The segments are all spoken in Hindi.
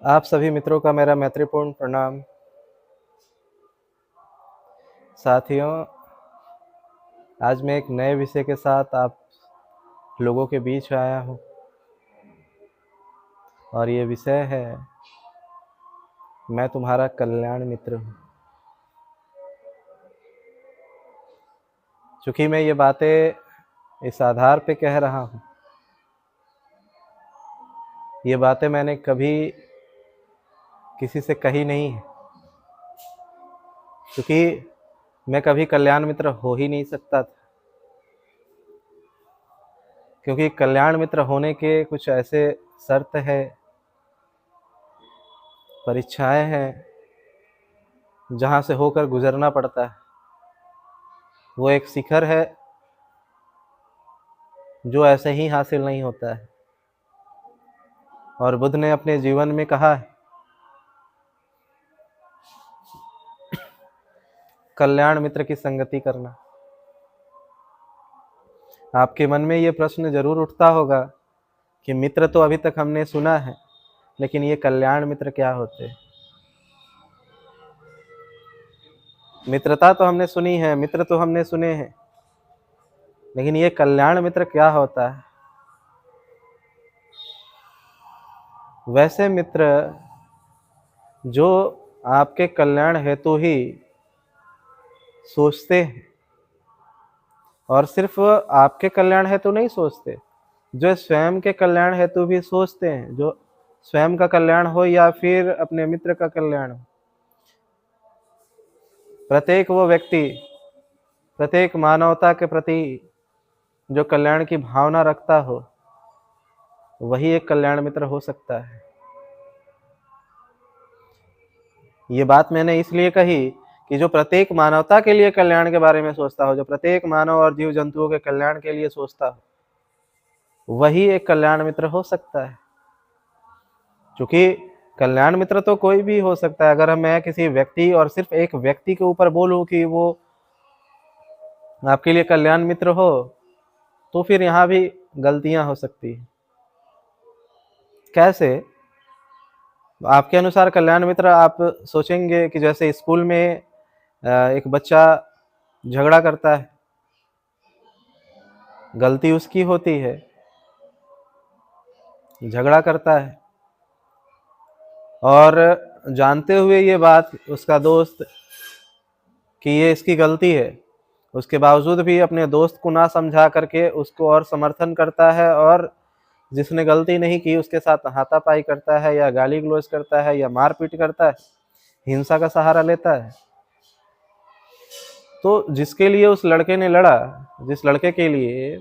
आप सभी मित्रों का मेरा मैत्रीपूर्ण प्रणाम। साथियों, आज मैं एक नए विषय के साथ आप लोगों के बीच आया हूँ और ये विषय है मैं तुम्हारा कल्याण मित्र हूँ। चूँकि मैं ये बातें इस आधार पे कह रहा हूँ, ये बातें मैंने कभी किसी से कही नहीं है, क्योंकि मैं कभी कल्याण मित्र हो ही नहीं सकता था। क्योंकि कल्याण मित्र होने के कुछ ऐसे शर्त है, परीक्षाएं हैं, जहाँ से होकर गुजरना पड़ता है। वो एक शिखर है जो ऐसे ही हासिल नहीं होता है। और बुद्ध ने अपने जीवन में कहा है, कल्याण मित्र की संगति करना। आपके मन में ये प्रश्न जरूर उठता होगा कि मित्र तो अभी तक हमने सुना है, लेकिन ये कल्याण मित्र क्या होते हैं। मित्रता तो हमने सुनी है, मित्र तो हमने सुने हैं, लेकिन ये कल्याण मित्र क्या होता है। वैसे मित्र जो आपके कल्याण हेतु ही सोचते हैं, और सिर्फ आपके कल्याण हेतु नहीं सोचते, जो स्वयं के कल्याण हेतु भी सोचते हैं, जो स्वयं का कल्याण हो या फिर अपने मित्र का कल्याण हो। प्रत्येक वो व्यक्ति, प्रत्येक मानवता के प्रति जो कल्याण की भावना रखता हो, वही एक कल्याण मित्र हो सकता है। ये बात मैंने इसलिए कही कि जो प्रत्येक मानवता के लिए कल्याण के बारे में सोचता हो, जो प्रत्येक मानव और जीव जंतुओं के कल्याण के लिए सोचता हो, वही एक कल्याण मित्र हो सकता है। क्योंकि कल्याण मित्र तो कोई भी हो सकता है। अगर मैं किसी व्यक्ति और सिर्फ एक व्यक्ति के ऊपर बोलूं कि वो आपके लिए कल्याण मित्र हो, तो फिर यहाँ भी गलतियां हो सकती हैं। कैसे? आपके अनुसार कल्याण मित्र आप सोचेंगे कि जैसे स्कूल में एक बच्चा झगड़ा करता है, गलती उसकी होती है, झगड़ा करता है, और जानते हुए ये बात उसका दोस्त कि ये इसकी गलती है, उसके बावजूद भी अपने दोस्त को ना समझा करके उसको और समर्थन करता है, और जिसने गलती नहीं की उसके साथ हाथापाई करता है, या गाली गलौज करता है, या मारपीट करता है, हिंसा का सहारा लेता है। तो जिसके लिए उस लड़के ने लड़ा, जिस लड़के के लिए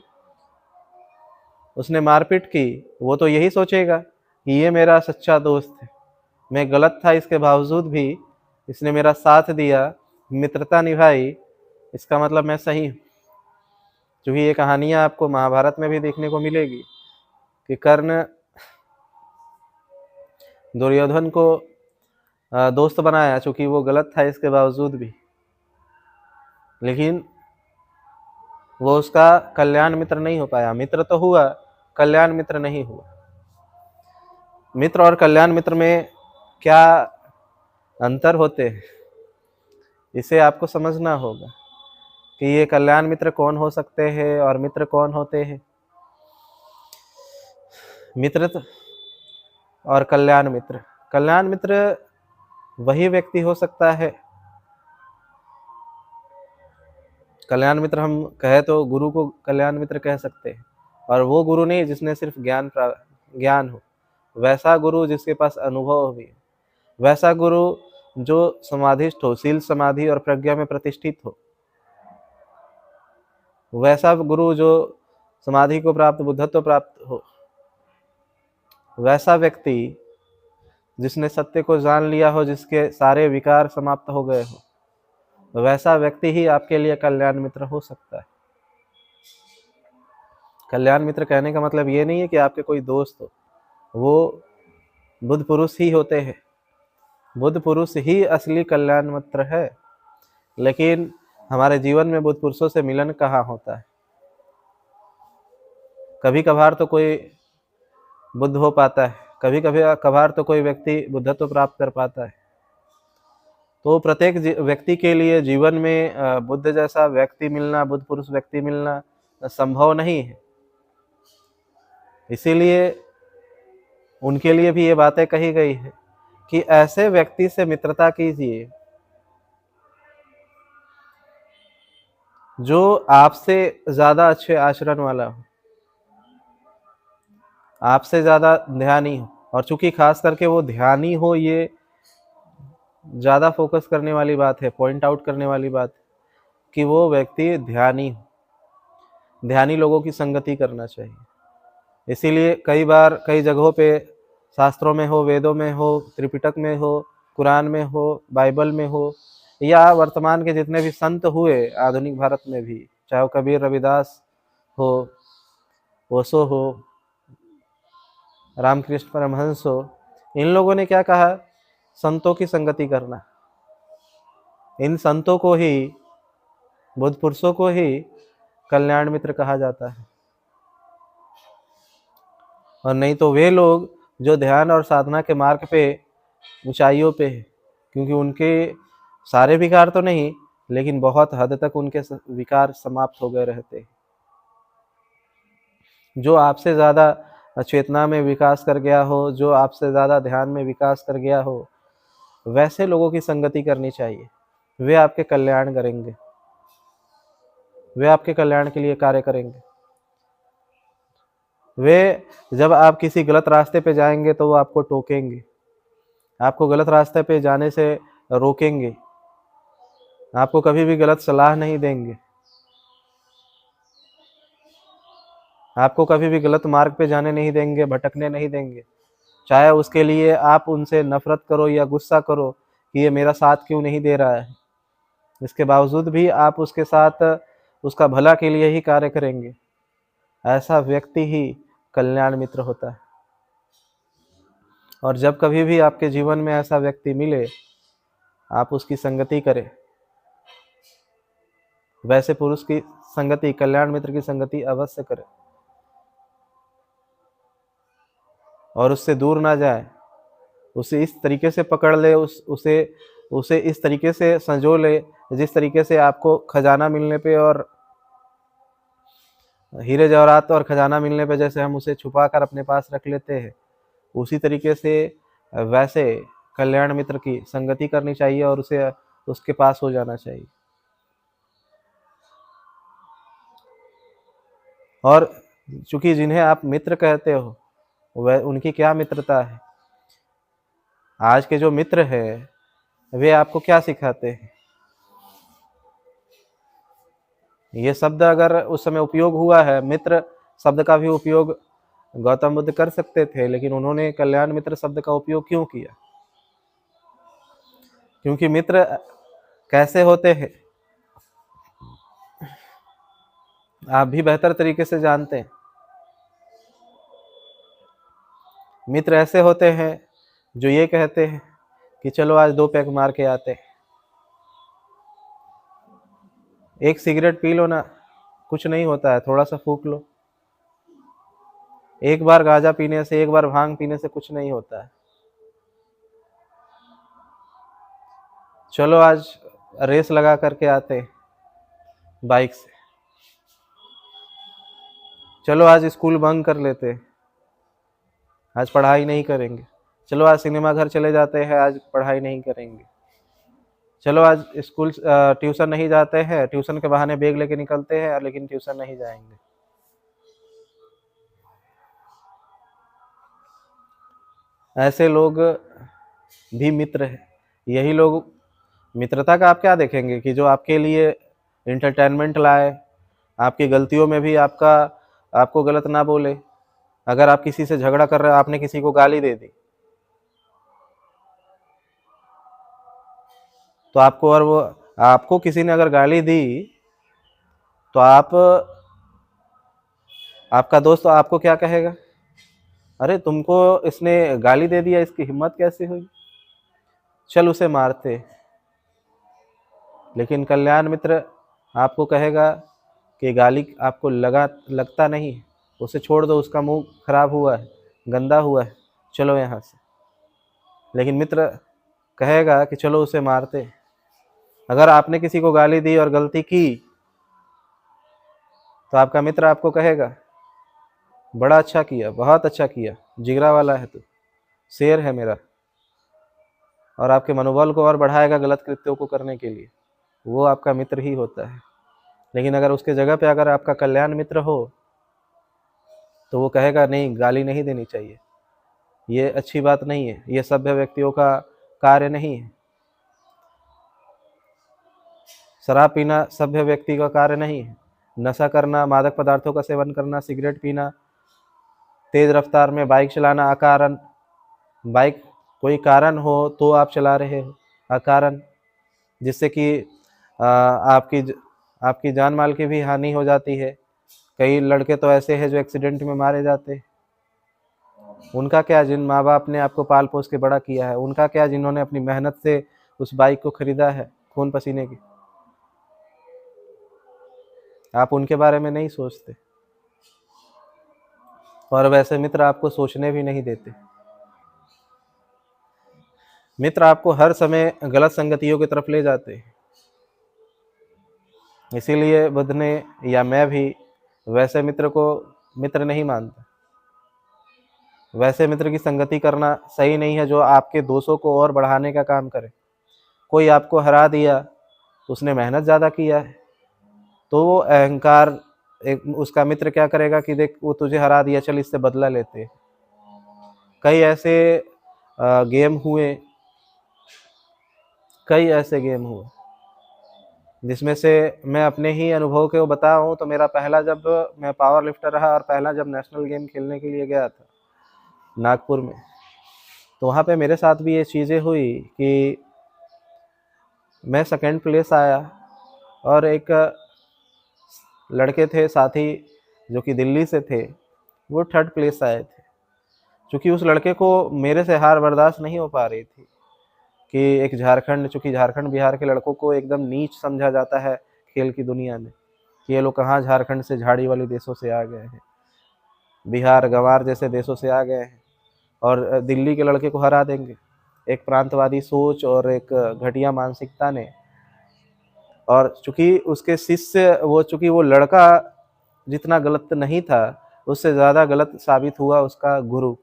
उसने मारपीट की, वो तो यही सोचेगा कि ये मेरा सच्चा दोस्त है, मैं गलत था इसके बावजूद भी इसने मेरा साथ दिया, मित्रता निभाई, इसका मतलब मैं सही हूँ। क्योंकि ये कहानियां आपको महाभारत में भी देखने को मिलेगी कि कर्ण दुर्योधन को दोस्त बनाया, चूंकि वो गलत था इसके बावजूद भी, लेकिन वो उसका कल्याण मित्र नहीं हो पाया। मित्र तो हुआ, कल्याण मित्र नहीं हुआ। मित्र और कल्याण मित्र में क्या अंतर होते हैं, इसे आपको समझना होगा कि ये कल्याण मित्र कौन हो सकते हैं और मित्र कौन होते हैं। मित्र और कल्याण मित्र। कल्याण मित्र वही व्यक्ति हो सकता है, कल्याण मित्र हम कहे तो गुरु को कल्याण मित्र कह सकते हैं, और वो गुरु नहीं जिसने सिर्फ ज्ञान हो, वैसा गुरु जिसके पास अनुभव भी, वैसा गुरु जो समाधिष्ठ हो, शील समाधि और प्रज्ञा में प्रतिष्ठित हो, वैसा गुरु जो समाधि को प्राप्त, बुद्धत्व प्राप्त हो, वैसा व्यक्ति जिसने सत्य को जान लिया हो, जिसके सारे विकार समाप्त हो गए हो, वैसा व्यक्ति ही आपके लिए कल्याण मित्र हो सकता है। कल्याण मित्र कहने का मतलब ये नहीं है कि आपके कोई दोस्त हो, वो बुद्ध पुरुष ही होते हैं, बुद्ध पुरुष ही असली कल्याण मित्र है। लेकिन हमारे जीवन में बुद्ध पुरुषों से मिलन कहाँ होता है। कभी कभार तो कोई बुद्ध हो पाता है, कभी कभी कभार तो कोई व्यक्ति बुद्धत्व प्राप्त कर पाता है। तो प्रत्येक व्यक्ति के लिए जीवन में बुद्ध जैसा व्यक्ति मिलना, बुद्ध पुरुष व्यक्ति मिलना संभव नहीं है। इसीलिए उनके लिए भी ये बातें कही गई है कि ऐसे व्यक्ति से मित्रता कीजिए जो आपसे ज्यादा अच्छे आचरण वाला हो, आपसे ज्यादा ध्यानी हो। और चूंकि खास करके वो ध्यानी हो, ये ज्यादा फोकस करने वाली बात है, पॉइंट आउट करने वाली बात है कि वो व्यक्ति ध्यानी हो। ध्यानी लोगों की संगति करना चाहिए। इसीलिए कई बार कई जगहों पे, शास्त्रों में हो, वेदों में हो, त्रिपिटक में हो, कुरान में हो, बाइबल में हो, या वर्तमान के जितने भी संत हुए आधुनिक भारत में भी, चाहे वो कबीर, रविदास हो, ओशो हो, रामकृष्ण परमहंस हो, इन लोगों ने क्या कहा? संतों की संगति करना। इन संतों को ही, बुद्ध पुरुषों को ही कल्याण मित्र कहा जाता है। और नहीं तो वे लोग जो ध्यान और साधना के मार्ग पे ऊंचाइयों पे है, क्योंकि उनके सारे विकार तो नहीं, लेकिन बहुत हद तक उनके विकार समाप्त हो गए रहते हैं। जो आपसे ज़्यादा चेतना में विकास कर गया हो, जो आपसे ज़्यादा ध्यान में विकास कर गया हो, वैसे लोगों की संगति करनी चाहिए। वे आपके कल्याण करेंगे, वे आपके कल्याण के लिए कार्य करेंगे। वे जब आप किसी गलत रास्ते पे जाएंगे तो वो आपको टोकेंगे, आपको गलत रास्ते पे जाने से रोकेंगे, आपको कभी भी गलत सलाह नहीं देंगे, आपको कभी भी गलत मार्ग पे जाने नहीं देंगे, भटकने नहीं देंगे। चाहे उसके लिए आप उनसे नफरत करो या गुस्सा करो कि ये मेरा साथ क्यों नहीं दे रहा है, इसके बावजूद भी आप उसके साथ उसका भला के लिए ही कार्य करेंगे। ऐसा व्यक्ति ही कल्याण मित्र होता है। और जब कभी भी आपके जीवन में ऐसा व्यक्ति मिले, आप उसकी संगति करें। वैसे पुरुष की संगति, कल्याण मित्र की संगति अवश्य करें और उससे दूर ना जाए। उसे इस तरीके से पकड़ ले, उसे इस तरीके से संजो ले जिस तरीके से आपको खजाना मिलने पे और हीरे जवाहरात और खजाना मिलने पे जैसे हम उसे छुपा कर अपने पास रख लेते हैं, उसी तरीके से वैसे कल्याण मित्र की संगति करनी चाहिए और उसे उसके पास हो जाना चाहिए। और चूंकि जिन्हें आप मित्र कहते हो, वह उनकी क्या मित्रता है? आज के जो मित्र हैं वे आपको क्या सिखाते हैं? ये शब्द अगर उस समय उपयोग हुआ है, मित्र शब्द का भी उपयोग गौतम बुद्ध कर सकते थे, लेकिन उन्होंने कल्याण मित्र शब्द का उपयोग क्यों किया? क्योंकि मित्र कैसे होते हैं आप भी बेहतर तरीके से जानते हैं। मित्र ऐसे होते हैं जो ये कहते हैं कि चलो आज 2 पैक मार के आते हैं, एक सिगरेट पी लो ना, कुछ नहीं होता है, थोड़ा सा फूक लो। एक बार गांजा पीने से, एक बार भांग पीने से कुछ नहीं होता है। चलो आज रेस लगा करके आते हैं बाइक से, चलो आज स्कूल बंक कर लेते हैं, आज पढ़ाई नहीं करेंगे। चलो आज सिनेमा घर चले जाते हैं, आज पढ़ाई नहीं करेंगे। चलो आज स्कूल ट्यूशन नहीं जाते हैं, ट्यूशन के बहाने बैग लेके निकलते हैं लेकिन ट्यूशन नहीं जाएंगे। ऐसे लोग भी मित्र हैं। यही लोग, मित्रता का आप क्या देखेंगे कि जो आपके लिए इंटरटेनमेंट लाए, आपकी गलतियों में भी आपको गलत ना बोले। अगर आप किसी से झगड़ा कर रहे हो, आपने किसी को गाली दे दी तो आपको किसी ने अगर गाली दी तो आपका दोस्त आपको क्या कहेगा? अरे तुमको इसने गाली दे दिया, इसकी हिम्मत कैसे हुई, चल उसे मारते। लेकिन कल्याण मित्र आपको कहेगा कि गाली आपको लगता नहीं, उसे छोड़ दो, उसका मुंह खराब हुआ है, गंदा हुआ है, चलो यहाँ से। लेकिन मित्र कहेगा कि चलो उसे मारते। अगर आपने किसी को गाली दी और गलती की तो आपका मित्र आपको कहेगा बड़ा अच्छा किया, बहुत अच्छा किया, जिगरा वाला है तू, शेर है मेरा, और आपके मनोबल को और बढ़ाएगा गलत कृत्यों को करने के लिए। वो आपका मित्र ही होता है। लेकिन अगर उसके जगह पे अगर आपका कल्याण मित्र हो तो वो कहेगा नहीं, गाली नहीं देनी चाहिए, ये अच्छी बात नहीं है, ये सभ्य व्यक्तियों का कार्य नहीं है, शराब पीना सभ्य व्यक्ति का कार्य नहीं है, नशा करना, मादक पदार्थों का सेवन करना, सिगरेट पीना, तेज रफ्तार में बाइक चलाना अकारण, बाइक कोई कारण हो तो आप चला रहे हो अकारण, जिससे कि आपकी जान माल की भी हानि हो जाती है। कई लड़के तो ऐसे हैं जो एक्सीडेंट में मारे जाते हैं। उनका क्या, जिन माँ बाप ने आपको पाल पोस के बड़ा किया है, उनका क्या, जिन्होंने अपनी मेहनत से उस बाइक को खरीदा है खून पसीने की। आप उनके बारे में नहीं सोचते, और वैसे मित्र आपको सोचने भी नहीं देते। मित्र आपको हर समय गलत संगतियों की तरफ ले जाते हैं। इसीलिए बुद्ध ने या मैं भी वैसे मित्र को मित्र नहीं मानता। वैसे मित्र की संगति करना सही नहीं है जो आपके दोषों को और बढ़ाने का काम करे। कोई आपको हरा दिया, उसने मेहनत ज़्यादा किया है, तो वो अहंकार उसका मित्र क्या करेगा कि देख वो तुझे हरा दिया, चल इससे बदला लेते हैं। कई ऐसे गेम हुए जिसमें से मैं अपने ही अनुभव के बताऊं तो मेरा पहला, जब मैं पावर लिफ्टर रहा और पहला जब नेशनल गेम खेलने के लिए गया था नागपुर में, तो वहाँ पे मेरे साथ भी ये चीज़ें हुई कि मैं सेकंड प्लेस आया और एक लड़के थे साथी जो कि दिल्ली से थे, वो थर्ड प्लेस आए थे। चूँकि उस लड़के को मेरे से हार बर्दाश्त नहीं हो पा रही थी कि एक चूँकि झारखंड बिहार के लड़कों को एकदम नीच समझा जाता है खेल की दुनिया में कि ये लोग कहाँ झारखंड से झाड़ी वाले देशों से आ गए हैं, बिहार गंवार जैसे देशों से आ गए हैं और दिल्ली के लड़के को हरा देंगे। एक प्रांतवादी सोच और एक घटिया मानसिकता ने, और चूँकि उसके शिष्य चूँकि वो लड़का जितना गलत नहीं था, उससे ज़्यादा गलत साबित हुआ उसका गुरु।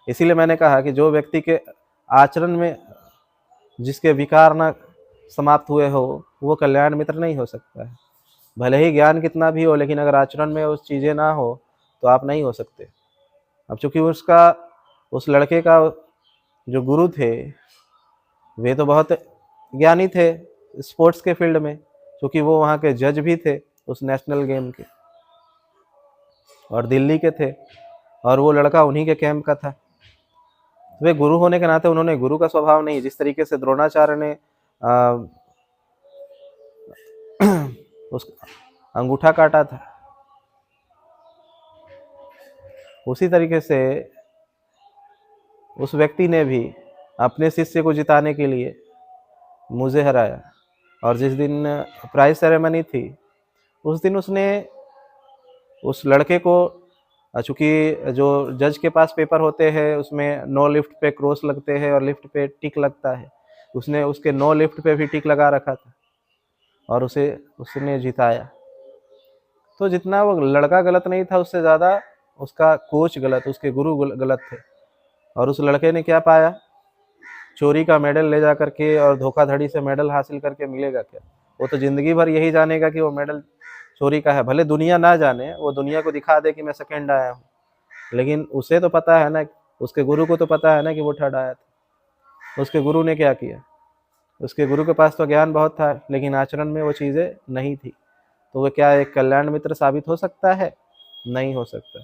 इसीलिए मैंने कहा कि जो व्यक्ति के आचरण में जिसके विकार ना समाप्त हुए हो, वो कल्याण मित्र नहीं हो सकता है। भले ही ज्ञान कितना भी हो, लेकिन अगर आचरण में उस चीज़ें ना हो तो आप नहीं हो सकते। अब चूँकि उस लड़के का जो गुरु थे वे तो बहुत ज्ञानी थे स्पोर्ट्स के फील्ड में, क्योंकि वो वहाँ के जज भी थे उस नेशनल गेम के और दिल्ली के थे, और वो लड़का उन्हीं के कैंप का था। वे गुरु होने के नाते उन्होंने गुरु का स्वभाव नहीं, जिस तरीके से द्रोणाचार्य ने उस अंगूठा काटा था, उसी तरीके से उस व्यक्ति ने भी अपने शिष्य को जिताने के लिए मुझे हराया। और जिस दिन प्राइज सेरेमनी थी उस दिन उसने उस लड़के को, चूँकि जो जज के पास पेपर होते हैं उसमें नो लिफ्ट पे क्रॉस लगते हैं और लिफ्ट पे टिक लगता है, उसने उसके नो लिफ्ट पे भी टिक लगा रखा था और उसने जिताया। तो जितना वो लड़का गलत नहीं था, उससे ज़्यादा उसका कोच गलत, उसके गुरु गलत थे। और उस लड़के ने क्या पाया, चोरी का मेडल ले जा करके और धोखाधड़ी से मेडल हासिल करके मिलेगा क्या? वो तो ज़िंदगी भर यही जानेगा कि वो मेडल चोरी का है। भले दुनिया ना जाने, वो दुनिया को दिखा दे कि मैं सेकंड आया हूँ, लेकिन उसे तो पता है ना, उसके गुरु को तो पता है ना कि वो थर्ड आया था। उसके गुरु ने क्या किया? उसके गुरु के पास तो ज्ञान बहुत था, लेकिन आचरण में वो चीज़ें नहीं थी। तो वो क्या एक कल्याण मित्र साबित हो सकता है? नहीं हो सकता।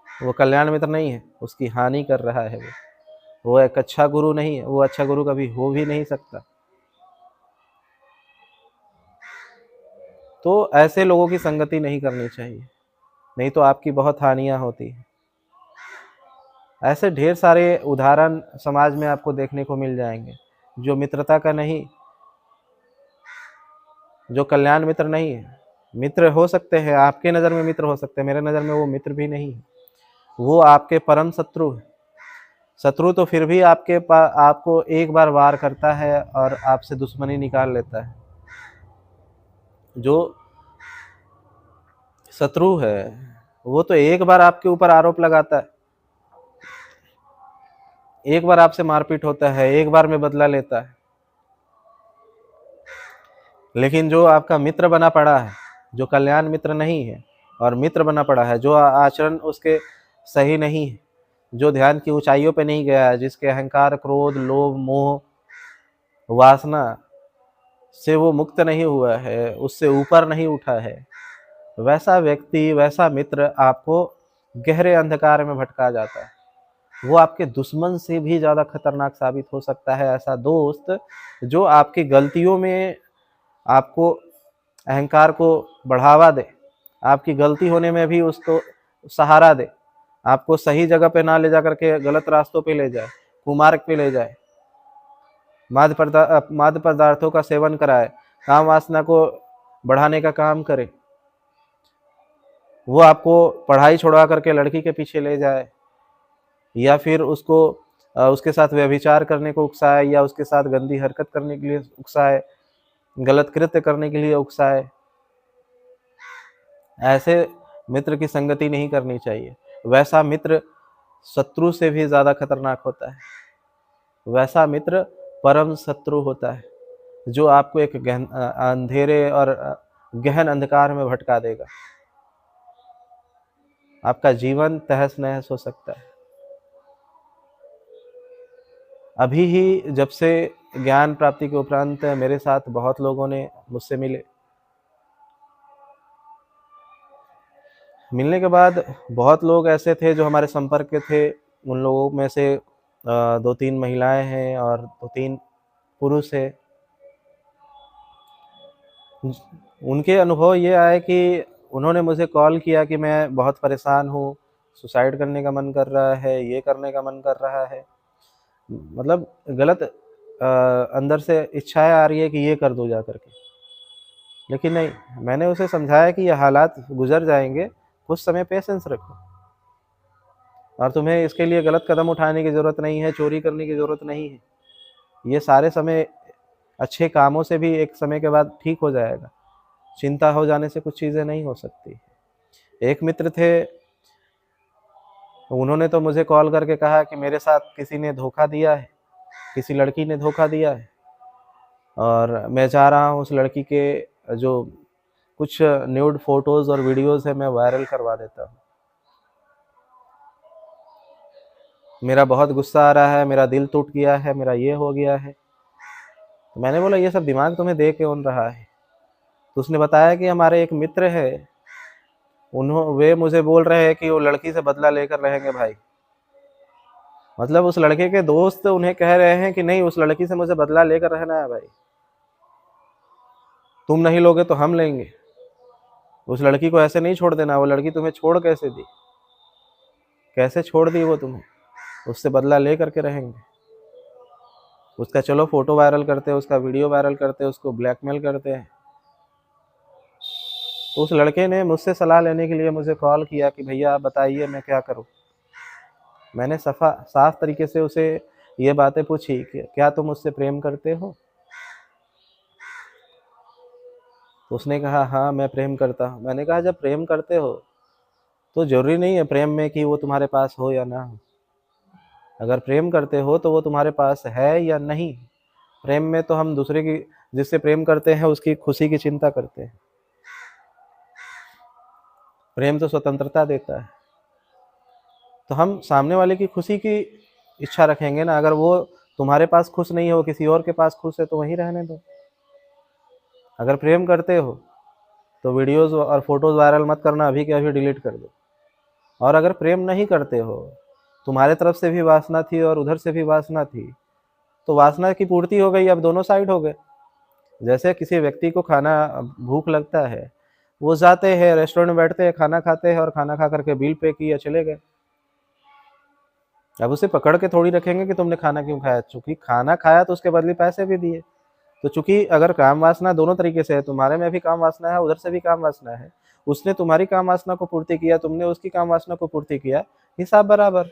वो कल्याण मित्र नहीं है, उसकी हानि कर रहा है। वो एक अच्छा गुरु नहीं है, वो अच्छा गुरु कभी हो भी नहीं सकता। तो ऐसे लोगों की संगति नहीं करनी चाहिए, नहीं तो आपकी बहुत हानियां होती हैं। ऐसे ढेर सारे उदाहरण समाज में आपको देखने को मिल जाएंगे जो मित्रता का नहीं, जो कल्याण मित्र नहीं है, मित्र हो सकते हैं, आपके नज़र में मित्र हो सकते हैं, मेरे नज़र में वो मित्र भी नहीं है, वो आपके परम शत्रु है। शत्रु तो फिर भी आपको एक बार वार करता है और आपसे दुश्मनी निकाल लेता है। जो शत्रु है वो तो एक बार आपके ऊपर आरोप लगाता है, एक बार आपसे मारपीट होता है, एक बार में बदला लेता है। लेकिन जो आपका मित्र बना पड़ा है, जो कल्याण मित्र नहीं है और मित्र बना पड़ा है, जो आचरण उसके सही नहीं है, जो ध्यान की ऊंचाइयों पे नहीं गया है, जिसके अहंकार, क्रोध, लोभ, मोह, वासना से वो मुक्त नहीं हुआ है, उससे ऊपर नहीं उठा है, वैसा व्यक्ति, वैसा मित्र आपको गहरे अंधकार में भटका जाता है। वो आपके दुश्मन से भी ज़्यादा खतरनाक साबित हो सकता है। ऐसा दोस्त जो आपकी गलतियों में आपको अहंकार को बढ़ावा दे, आपकी गलती होने में भी उसको सहारा दे, आपको सही जगह पे ना ले जा करके गलत रास्तों पे ले जाए, कुमार्ग पे ले जाए, मादक पदार्थों का सेवन कराए, काम वासना को बढ़ाने का काम करे, वो आपको पढ़ाई छुड़वा करके लड़की के पीछे ले जाए, या फिर उसके साथ व्यभिचार करने को उकसाए, या उसके साथ गंदी हरकत करने के लिए उकसाए, गलत कृत्य करने के लिए उकसाए, ऐसे मित्र की संगति नहीं करनी चाहिए। वैसा मित्र शत्रु से भी ज़्यादा खतरनाक होता है। वैसा मित्र परम शत्रु होता है, जो आपको एक अंधेरे और गहन अंधकार में भटका देगा। आपका जीवन तहस नहस हो सकता है। अभी ही जब से ज्ञान प्राप्ति के उपरांत मेरे साथ बहुत लोगों ने मुझसे मिलने के बाद बहुत लोग ऐसे थे जो हमारे संपर्क के थे। उन लोगों में से 2-3 महिलाएं हैं और 2-3 पुरुष है। उनके अनुभव ये आए कि उन्होंने मुझे कॉल किया कि मैं बहुत परेशान हूँ, सुसाइड करने का मन कर रहा है, ये करने का मन कर रहा है, मतलब गलत अंदर से इच्छाएं आ रही है कि ये कर दो जा करके। लेकिन नहीं, मैंने उसे समझाया कि ये हालात गुजर जाएंगे, कुछ समय पेशेंस रखो, और तुम्हें इसके लिए गलत कदम उठाने की ज़रूरत नहीं है, चोरी करने की ज़रूरत नहीं है। ये सारे समय अच्छे कामों से भी एक समय के बाद ठीक हो जाएगा। चिंता हो जाने से कुछ चीज़ें नहीं हो सकती। एक मित्र थे, उन्होंने तो मुझे कॉल करके कहा कि मेरे साथ किसी ने धोखा दिया है, किसी लड़की ने धोखा दिया है, और मैं चाह रहा हूँ उस लड़की के जो कुछ न्यूड फोटोज़ और वीडियोज़ है मैं वायरल करवा देता हूँ। मेरा बहुत गुस्सा आ रहा है, मेरा दिल टूट गया है, मेरा ये हो गया है। तो मैंने बोला ये सब दिमाग तुम्हें दे के उन रहा है? तो उसने बताया कि हमारे एक मित्र है, वे मुझे बोल रहे हैं कि वो लड़की से बदला लेकर रहेंगे भाई। मतलब उस लड़के के दोस्त उन्हें कह रहे हैं कि नहीं, उस लड़की से मुझे बदला लेकर रहना है भाई, तुम नहीं लोगे तो हम लेंगे। उस लड़की को ऐसे नहीं छोड़ देना। वो लड़की तुम्हें छोड़ कैसे दी, कैसे छोड़ दी वो तुम्हें? उससे बदला ले करके रहेंगे। उसका चलो फोटो वायरल करते हैं, उसका वीडियो वायरल करते हैं, उसको ब्लैकमेल करते हैं। तो उस लड़के ने मुझसे सलाह लेने के लिए मुझे कॉल किया कि भैया आप बताइए मैं क्या करूं। मैंने साफ तरीके से उसे ये बातें पूछी कि क्या तुम मुझसे प्रेम करते हो? तो उसने कहा हाँ मैं प्रेम करता हूँ। मैंने कहा जब प्रेम करते हो तो जरूरी नहीं है प्रेम में कि वो तुम्हारे पास हो या ना हो। अगर प्रेम करते हो तो वो तुम्हारे पास है या नहीं। प्रेम में तो हम दूसरे की, जिससे प्रेम करते हैं उसकी खुशी की चिंता करते हैं। प्रेम तो स्वतंत्रता देता है। तो हम सामने वाले की खुशी की इच्छा रखेंगे ना। अगर वो तुम्हारे पास खुश नहीं है, वो किसी और के पास खुश है, तो वहीं रहने दो। अगर प्रेम करते हो तो वीडियोज़ और फोटोज़ वायरल मत करना, अभी के अभी डिलीट कर दो। और अगर प्रेम नहीं करते हो, तुम्हारे तरफ से भी वासना थी और उधर से भी वासना थी, तो वासना की पूर्ति हो गई, अब दोनों साइड हो गए। जैसे किसी व्यक्ति को खाना भूख लगता है, वो जाते हैं रेस्टोरेंट में बैठते हैं, खाना खाते हैं, और खाना खा करके बिल पे किया चले गए। अब उसे पकड़ के थोड़ी रखेंगे कि तुमने खाना क्यों खाया, चूंकि खाना खाया तो उसके बदले पैसे भी दिए, तो चूंकि अगर काम वासना दोनों तरीके से है, तुम्हारे में भी काम वासना है, उधर से भी काम वासना है, उसने तुम्हारी काम वासना को पूर्ति किया, तुमने उसकी काम वासना को पूर्ति किया, हिसाब बराबर।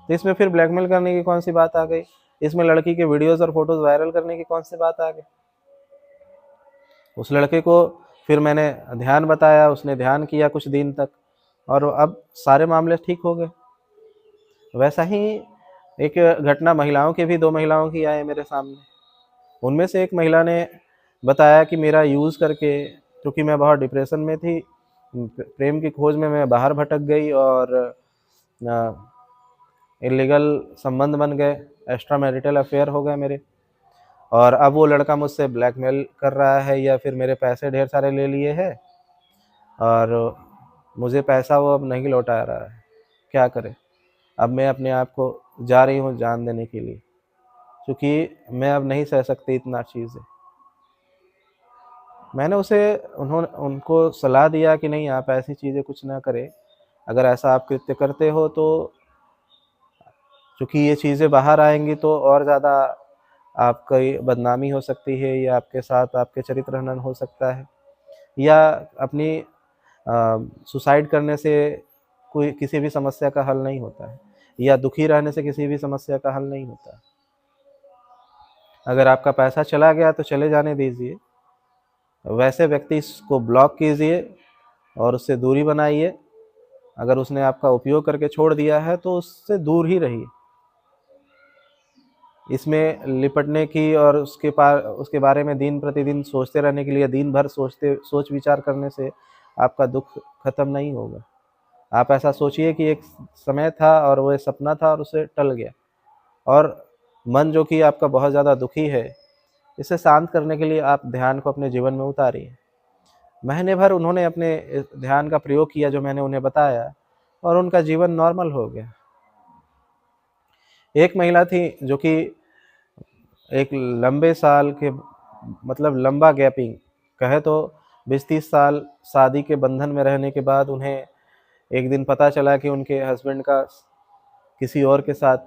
तो इसमें फिर ब्लैकमेल करने की कौन सी बात आ गई? इसमें लड़की के वीडियोस और फोटोज वायरल करने की कौन सी बात आ गई? उस लड़के को फिर मैंने ध्यान बताया, उसने ध्यान किया कुछ दिन तक, और अब सारे मामले ठीक हो गए। वैसा ही एक घटना महिलाओं के भी, 2 महिलाओं की आए मेरे सामने। उनमें से एक महिला ने बताया कि मेरा यूज़ करके, क्योंकि मैं बहुत डिप्रेशन में थी, प्रेम की खोज में मैं बाहर भटक गई और इलीगल संबंध बन गए, एक्स्ट्रा मैरिटल अफेयर हो गए मेरे, और अब वो लड़का मुझसे ब्लैकमेल कर रहा है, या फिर मेरे पैसे ढेर सारे ले लिए है और मुझे पैसा वो अब नहीं लौटा रहा है। क्या करें? अब मैं अपने आप को जा रही हूँ जान देने के लिए, क्योंकि मैं अब नहीं सह सकती इतना चीज़ें। मैंने उनको सलाह दिया कि नहीं, आप ऐसी चीज़ें कुछ ना करें, अगर ऐसा आप कृत्य करते हो तो चूँकि ये चीज़ें बाहर आएंगी तो और ज़्यादा आपकी बदनामी हो सकती है, या आपके साथ आपके चरित्र हनन हो सकता है, या अपनी सुसाइड करने से कोई किसी भी समस्या का हल नहीं होता है, या दुखी रहने से किसी भी समस्या का हल नहीं होता है। अगर आपका पैसा चला गया तो चले जाने दीजिए, वैसे व्यक्ति को ब्लॉक कीजिए और उससे दूरी बनाइए। अगर उसने आपका उपयोग करके छोड़ दिया है तो उससे दूर ही रहिए। इसमें लिपटने की और उसके बारे में दिन प्रतिदिन सोचते रहने के लिए, दिन भर सोच विचार करने से आपका दुख खत्म नहीं होगा। आप ऐसा सोचिए कि एक समय था और वो सपना था और उसे टल गया, और मन जो कि आपका बहुत ज़्यादा दुखी है, इसे शांत करने के लिए आप ध्यान को अपने जीवन में उतारिए। महीने भर उन्होंने अपने ध्यान का प्रयोग किया जो मैंने उन्हें बताया, और उनका जीवन नॉर्मल हो गया। एक महिला थी जो कि एक लंबे साल के, मतलब लंबा गैपिंग कहे तो 20-30 साल शादी के बंधन में रहने के बाद उन्हें एक दिन पता चला कि उनके हस्बैंड का किसी और के साथ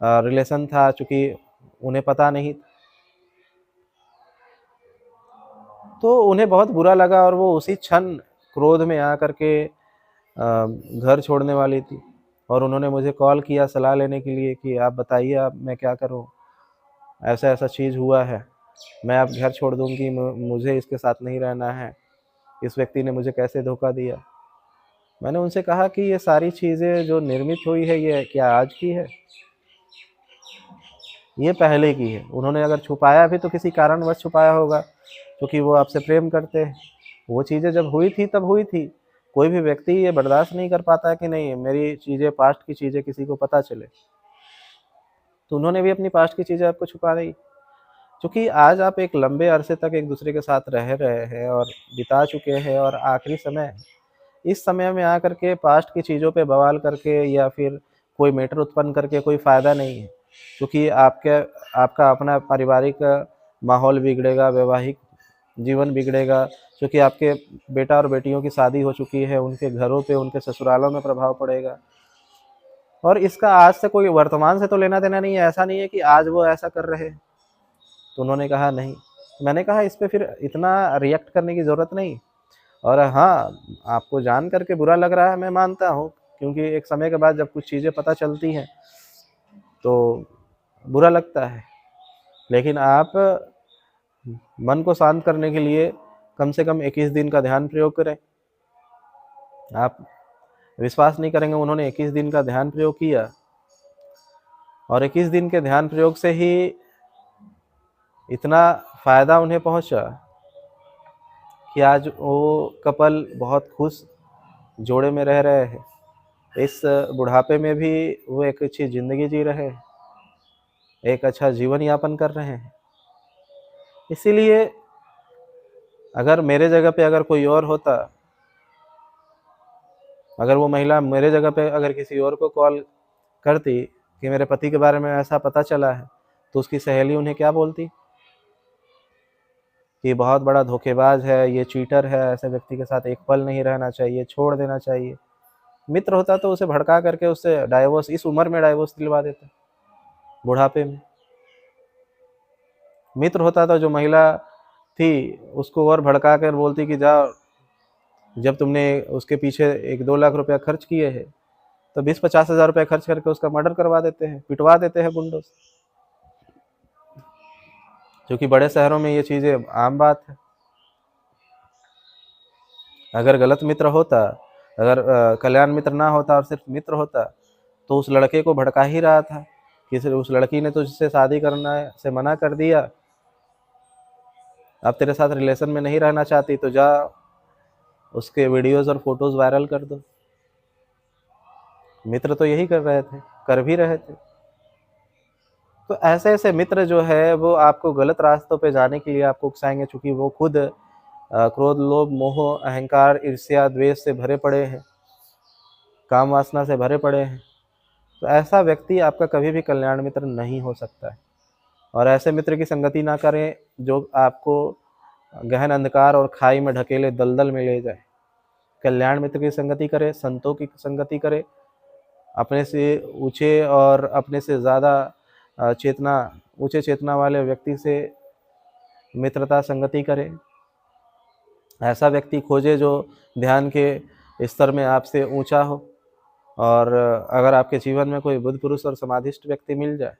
रिलेशन था, चूँकि उन्हें पता नहीं, तो उन्हें बहुत बुरा लगा और वो उसी क्षण क्रोध में आकर के घर छोड़ने वाली थी। और उन्होंने मुझे कॉल किया सलाह लेने के लिए कि आप बताइए, अब मैं क्या करूं, ऐसा ऐसा चीज़ हुआ है, मैं अब घर छोड़ दूंगी, मुझे इसके साथ नहीं रहना है, इस व्यक्ति ने मुझे कैसे धोखा दिया। मैंने उनसे कहा कि ये सारी चीज़ें जो निर्मित हुई है, ये क्या आज की है? ये पहले की है। उन्होंने अगर छुपाया भी तो किसी कारणवश छुपाया होगा, क्योंकि वो आपसे प्रेम करते हैं। वो चीज़ें जब हुई थी तब हुई थी। कोई भी व्यक्ति ये बर्दाश्त नहीं कर पाता है कि नहीं मेरी चीज़ें, पास्ट की चीज़ें किसी को पता चले। तो उन्होंने भी अपनी पास्ट की चीज़ें आपको छुपा दी। क्योंकि आज आप एक लंबे अरसे तक एक दूसरे के साथ रह रहे हैं और बिता चुके हैं, और आखिरी समय है। इस समय में आकर के पास्ट की चीज़ों पे बवाल करके या फिर कोई मैटर उत्पन्न करके कोई फ़ायदा नहीं है, क्योंकि आपका अपना पारिवारिक माहौल बिगड़ेगा, वैवाहिक जीवन बिगड़ेगा, क्योंकि आपके बेटा और बेटियों की शादी हो चुकी है, उनके घरों पे, उनके ससुरालों में प्रभाव पड़ेगा। और इसका आज से कोई वर्तमान से तो लेना देना नहीं है, ऐसा नहीं है कि आज वो ऐसा कर रहे हैं। तो उन्होंने कहा नहीं। मैंने कहा इस पे फिर इतना रिएक्ट करने की ज़रूरत नहीं। और हाँ, आपको जान करके बुरा लग रहा है, मैं मानता हूँ, क्योंकि एक समय के बाद जब कुछ चीज़ें पता चलती हैं तो बुरा लगता है। लेकिन आप मन को शांत करने के लिए कम से कम 21 दिन का ध्यान प्रयोग करें। आप विश्वास नहीं करेंगे, उन्होंने 21 दिन का ध्यान प्रयोग किया, और 21 दिन के ध्यान प्रयोग से ही इतना फ़ायदा उन्हें पहुंचा कि आज वो कपल बहुत खुश जोड़े में रह रहे हैं। इस बुढ़ापे में भी वो एक अच्छी ज़िंदगी जी रहे हैं, एक अच्छा जीवन यापन कर रहे हैं। इसीलिए अगर मेरे जगह पे अगर कोई और होता, अगर वो महिला मेरे जगह पे अगर किसी और को कॉल करती कि मेरे पति के बारे में ऐसा पता चला है, तो उसकी सहेली उन्हें क्या बोलती? ये बहुत बड़ा धोखेबाज है, ये चीटर है, ऐसे व्यक्ति के साथ एक पल नहीं रहना चाहिए, छोड़ देना चाहिए। मित्र होता तो उसे भड़का करके उससे डाइवोर्स, इस उम्र में डाइवोर्स दिलवा देता, बुढ़ापे में। मित्र होता था जो महिला थी उसको और भड़का कर बोलती कि जाओ, जब तुमने उसके पीछे 1-2 लाख रुपया खर्च किए हैं तो 20-50 हज़ार रुपया खर्च करके उसका मर्डर करवा देते हैं, पिटवा देते हैं गुंडों से। क्योंकि बड़े शहरों में ये चीज़ें आम बात है। अगर गलत मित्र होता, अगर कल्याण मित्र ना होता और सिर्फ मित्र होता तो उस लड़के को भड़का ही रहा था कि उस लड़की ने तुझसे शादी करना से मना कर दिया, अब तेरे साथ रिलेशन में नहीं रहना चाहती तो जा उसके वीडियोज़ और फोटोज़ वायरल कर दो। मित्र तो यही कर रहे थे, कर भी रहे थे। तो ऐसे-ऐसे मित्र जो है वो आपको गलत रास्तों पे जाने के लिए आपको उकसाएँगे, चूँकि वो खुद क्रोध, लोभ, मोह, अहंकार, ईर्ष्या, द्वेष से भरे पड़े हैं, काम वासना से भरे पड़े हैं। तो ऐसा व्यक्ति आपका कभी भी कल्याण मित्र नहीं हो सकता है। और ऐसे मित्र की संगति ना करें जो आपको गहन अंधकार और खाई में ढकेले, दलदल में ले जाए। कल्याण मित्र की संगति करें, संतों की संगति करें, अपने से ऊँचे और अपने से ज़्यादा ऊँचे चेतना वाले व्यक्ति से मित्रता संगति करें। ऐसा व्यक्ति खोजें जो ध्यान के स्तर में आपसे ऊँचा हो। और अगर आपके जीवन में कोई बुद्ध पुरुष और समाधिष्ट व्यक्ति मिल जाए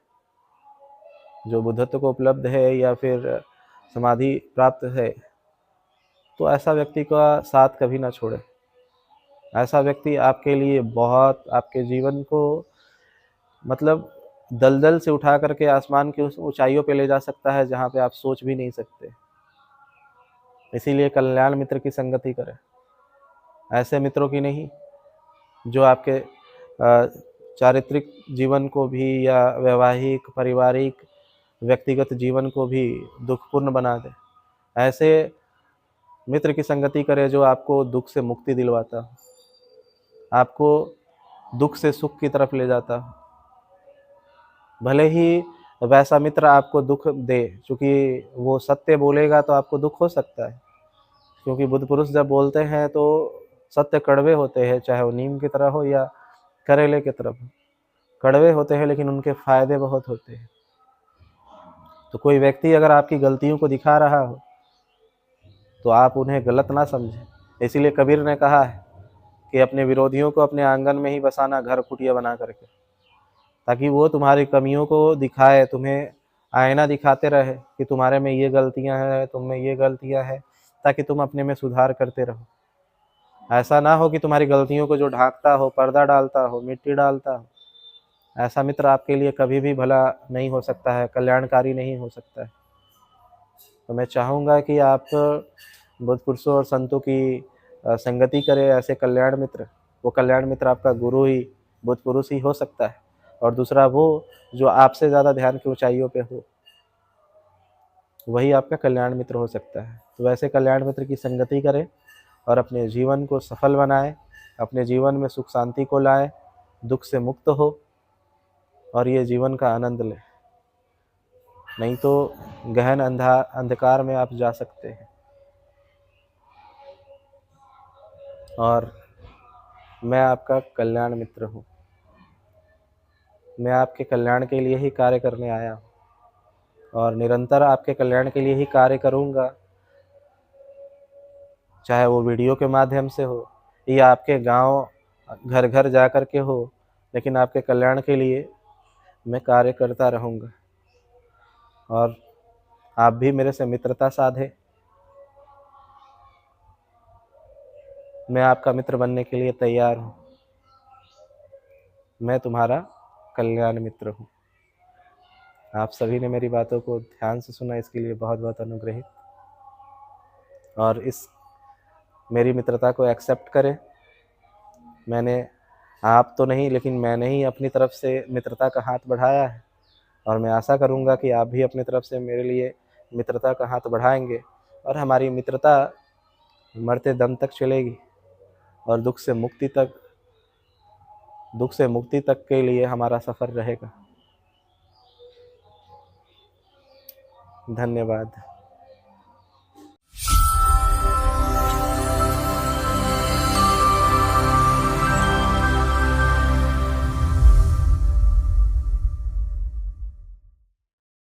जो बुद्धत्व को उपलब्ध है या फिर समाधि प्राप्त है, तो ऐसा व्यक्ति का साथ कभी ना छोड़ें। ऐसा व्यक्ति आपके लिए बहुत आपके जीवन को मतलब दलदल से उठा करके आसमान की उस ऊंचाइयों पे ले जा सकता है जहाँ पे आप सोच भी नहीं सकते। इसीलिए कल्याण मित्र की संगति करें, ऐसे मित्रों की नहीं जो आपके चारित्रिक जीवन को भी या वैवाहिक, पारिवारिक, व्यक्तिगत जीवन को भी दुखपूर्ण बना दे। ऐसे मित्र की संगति करें जो आपको दुख से मुक्ति दिलवाता हो, आपको दुख से सुख की तरफ ले जाता हो। भले ही वैसा मित्र आपको दुख दे, क्योंकि वो सत्य बोलेगा तो आपको दुख हो सकता है, क्योंकि बुद्ध पुरुष जब बोलते हैं तो सत्य कड़वे होते हैं, चाहे वो नीम की तरह हो या करेले की तरफ। कड़वे होते हैं लेकिन उनके फ़ायदे बहुत होते हैं। तो कोई व्यक्ति अगर आपकी गलतियों को दिखा रहा हो तो आप उन्हें गलत ना समझें। इसीलिए कबीर ने कहा है कि अपने विरोधियों को अपने आंगन में ही बसाना, घर कुटिया बना करके, ताकि वो तुम्हारी कमियों को दिखाए, तुम्हें आईना दिखाते रहे कि तुम्हारे में ये गलतियां हैं, तुम में ये गलतियां हैं, ताकि तुम अपने में सुधार करते रहो। ऐसा ना हो कि तुम्हारी गलतियों को जो ढांकता हो, पर्दा डालता हो, मिट्टी डालता हो, ऐसा मित्र आपके लिए कभी भी भला नहीं हो सकता है, कल्याणकारी नहीं हो सकता है। तो मैं चाहूँगा कि आप बुद्ध पुरुषों और संतों की संगति करें, ऐसे कल्याण मित्र। वो कल्याण मित्र आपका गुरु ही, बुद्ध पुरुष ही हो सकता है, और दूसरा वो जो आपसे ज़्यादा ध्यान की ऊंचाइयों पे हो, वही आपका कल्याण मित्र हो सकता है। तो वैसे कल्याण मित्र की संगति करें और अपने जीवन को सफल बनाएं, अपने जीवन में सुख शांति को लाएं, दुख से मुक्त हो और ये जीवन का आनंद लें। नहीं तो गहन अंधकार में आप जा सकते हैं। और मैं आपका कल्याण मित्र हूँ, मैं आपके कल्याण के लिए ही कार्य करने आया हूँ और निरंतर आपके कल्याण के लिए ही कार्य करूँगा, चाहे वो वीडियो के माध्यम से हो या आपके गांव घर घर जा कर के हो, लेकिन आपके कल्याण के लिए मैं कार्य करता रहूँगा। और आप भी मेरे से मित्रता साधे, मैं आपका मित्र बनने के लिए तैयार हूँ। मैं तुम्हारा कल्याण मित्र हूँ। आप सभी ने मेरी बातों को ध्यान से सुना, इसके लिए बहुत बहुत अनुग्रहित। और इस मेरी मित्रता को एक्सेप्ट करें। मैंने, आप तो नहीं, लेकिन मैंने ही अपनी तरफ से मित्रता का हाथ बढ़ाया है, और मैं आशा करूँगा कि आप भी अपनी तरफ से मेरे लिए मित्रता का हाथ बढ़ाएंगे और हमारी मित्रता मरते दम तक चलेगी और दुख से मुक्ति तक के लिए हमारा सफ़र रहेगा। धन्यवाद।